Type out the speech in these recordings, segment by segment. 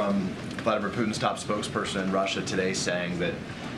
from Vladimir Putin's top spokesperson in Russia today saying that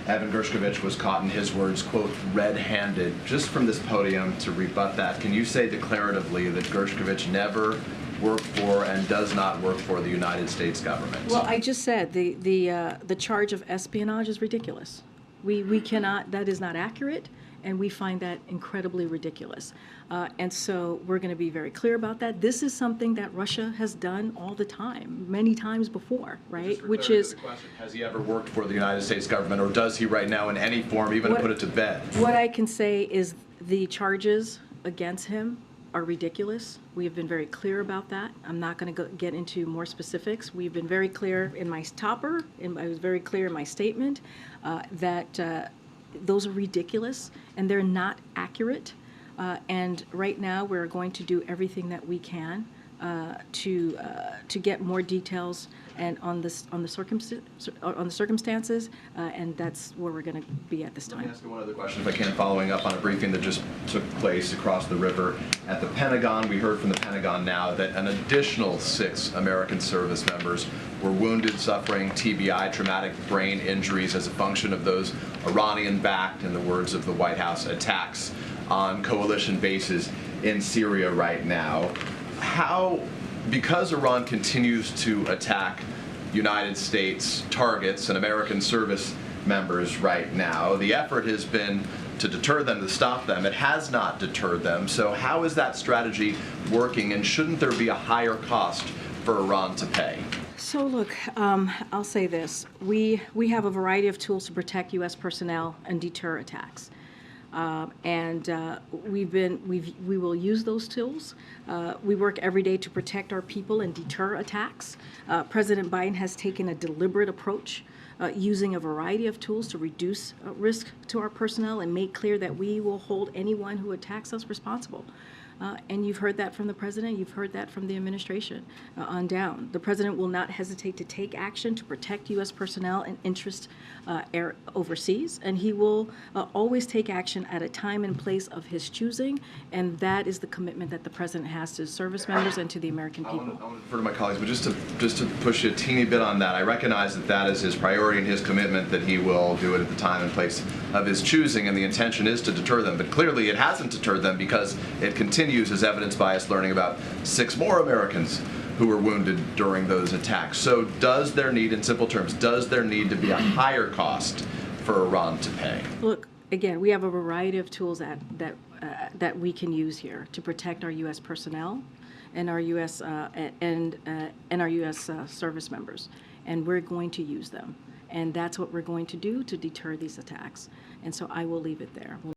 Evan Gershkovich was caught, in his words, quote, red-handed. Just from this podium to rebut that, can you say declaratively that Gershkovich never worked for and does not work for the United States government? Well, I just said the charge of espionage is ridiculous. We cannot, that is not accurate, and we find that incredibly ridiculous. And so we're going to be very clear about that. This is something that Russia has done all the time, many times before, right? Which is, has he ever worked for the United States government, or does he right now in any form, even to put it to bed? What I can say is the charges against him are ridiculous. We have been very clear about that. I'm not going to get into more specifics. We've been very clear in my topper, and I was very clear in my statement that those are ridiculous and they're not accurate. And right now we're going to do everything that we can to get more details and on the circumstances, and that's where we're going to be at this time. Let me ask you one other question, if I can, following up on a briefing that just took place across the river at the Pentagon. We heard from the Pentagon now that an additional 6 American service members were wounded, suffering TBI, traumatic brain injuries, as a function of those Iranian-backed, in the words of the White House, attacks on coalition bases in Syria right now. Because Iran continues to attack United States targets and American service members right now, the effort has been to deter them, to stop them. It has not deterred them. So how is that strategy working, and shouldn't there be a higher cost for Iran to pay? So look, I'll say this. We have a variety of tools to protect U.S. personnel and deter attacks. We will use those tools. We work every day to protect our people and deter attacks. President Biden has taken a deliberate approach using a variety of tools to reduce risk to our personnel and make clear that we will hold anyone who attacks us responsible. And you've heard that from the president, you've heard that from the administration on down. The president will not hesitate to take action to protect U.S. personnel and interests overseas, and he will always take action at a time and place of his choosing, and that is the commitment that the president has to service members and to the American people. I want to defer to my colleagues, but just to push you a teeny bit on that, I recognize that that is his priority and his commitment, that he will do it at the time and place of his choosing, and the intention is to deter them. But clearly it hasn't deterred them, because it continues, as evidenced by us learning about 6 more Americans who were wounded during those attacks. So does there need, in simple terms, does there need to be a higher cost for Iran to pay? Look, again, we have a variety of tools that we can use here to protect our U.S. personnel and our U.S. Our U.S. service members, and we're going to use them. And that's what we're going to do to deter these attacks. And so I will leave it there.